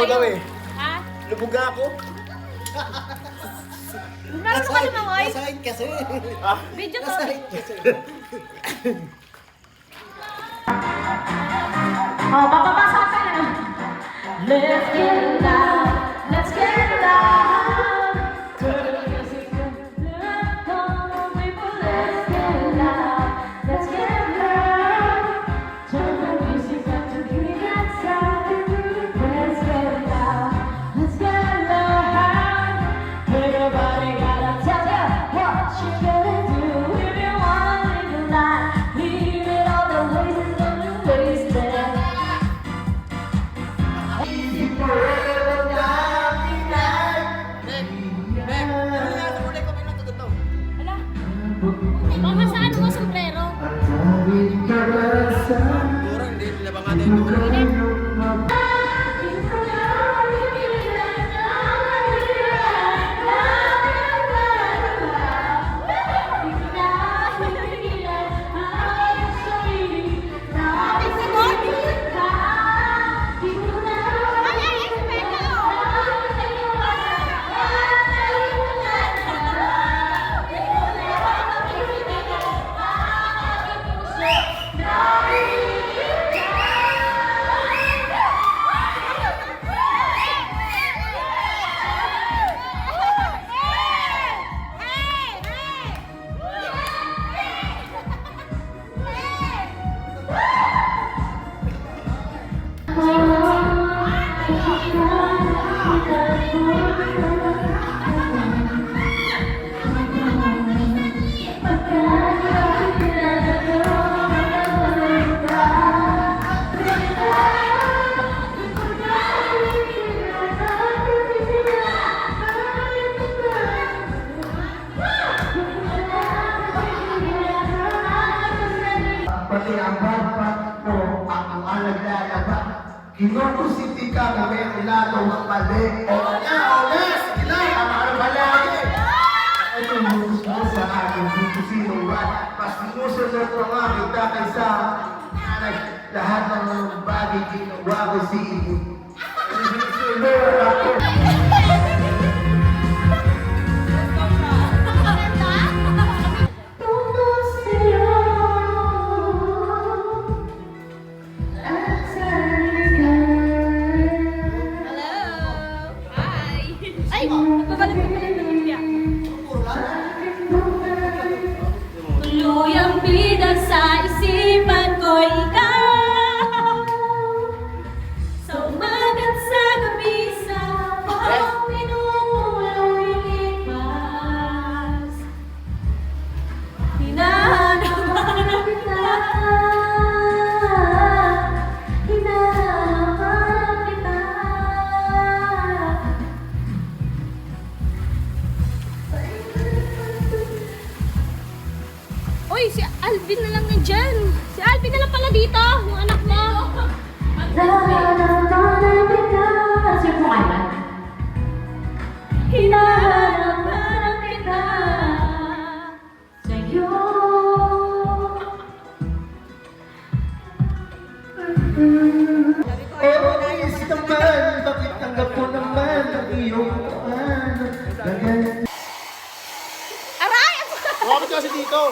daw eh. Ha? Lubog nga ako. Meron ka lumangoy? Nasakit kasi. Video to. Nasakit kasi. Oh, papapasa ka na. Let's get it loud. Let's get it loud. Turn the music up. Come on, people, let's get it loud. Let's get it loud. Turn the music up to bring it sound. Let's get it loud. Let's get it loud. Everybody gotta tell you what you gonna do if you wanna live your life. Leave it all the ways and the wasted. Ala. Mama, saan mo sombrero? Siguro hindi nila ba nga dito. Pati ang babat mo ang alaglalaba. Kinukusiti ka na may ilagaw ng mali. O sige lang, ang malaki. Ito yung gusto mo sa akin, dito sinuwan. Mas sinusunod ko nga kita kaysa lahat ng bagay ginawa ko si Ibu. Sinusunod ako. Ay, magpapalapit pa lang ng lumpia. Tuluyang bilang sa isipan ko ikaw. Sa umagat sa gabi sa pinulong ilipas. Hinahanap kita. Hinahanap kita. Uy, si Alvin na lang nandyan. Si Alvin na lang pala dito, yung anak mo. Sino po kayo? Hinahanap kita sa'yo. Oh, is naman, bakit tanggap mo naman ang iyong ano? Aray! Bakit kasi dito?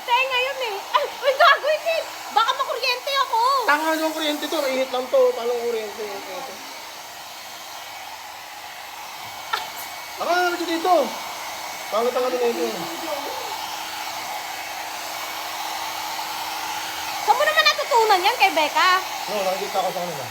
Tayo ngayon eh. Ay, uy, gago eh. Baka makuryente ako. Tanga yung kuryente to, init lang to. Paano kuryente? Tanga na dito. Paano tanga na ito? Saan mo naman natutunan yan kay Becca? No, nakikita ko sa kanila.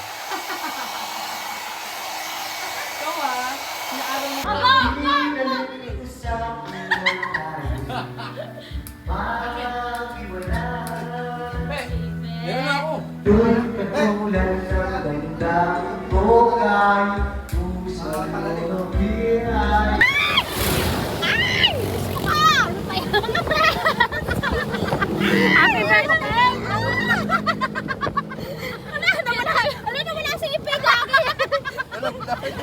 Meron na ako. Doon katulad sa ganda ko kay puso ng bihay. Ano ba yan? Happy birthday! Ano na wala sa ipin lagi? Lalaki yan!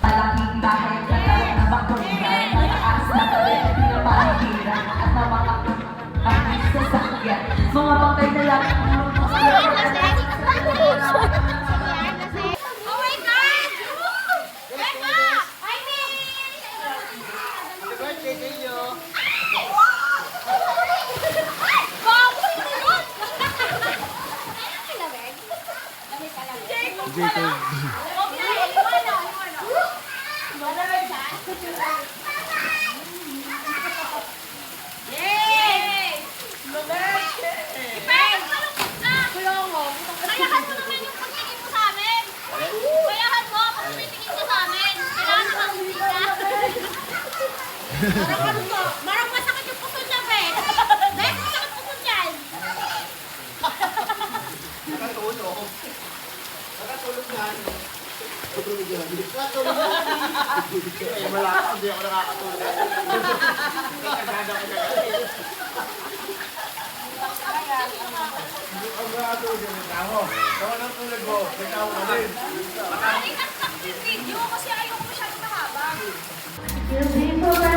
Malaking bahay, katawan na bakurihan, mataas na palit, pinapahihirang at na mga Mga bangkay na lang. Oh my God! Teka! I mean... Happy birthday sa inyo. Bago yun! Ano kay Lamig? Lamig ka lang. Jacob. Okay, iwan o. Malamig ka? Yay! Ipeng! Kulong mo. Kayahan mo naman yung pagtingin mo sa amin. Kayahan mo pag tumitingin ka sa amin. Kailangan naman hindi ka. Marang masakit yung puso niya, be. Dahil masakit puso niyan. Nakatulog. Nakatulog yan. Natulog yan. Eh, wala ka. Hindi ako nakakatulog. Nagkagada ko na yan. Ang nakatulog yan. Nagkaho. Kung anong tulog mo, nagkaho ka rin. Balik at sakit video kasi ayoko masyadong mahaba. You'll be forever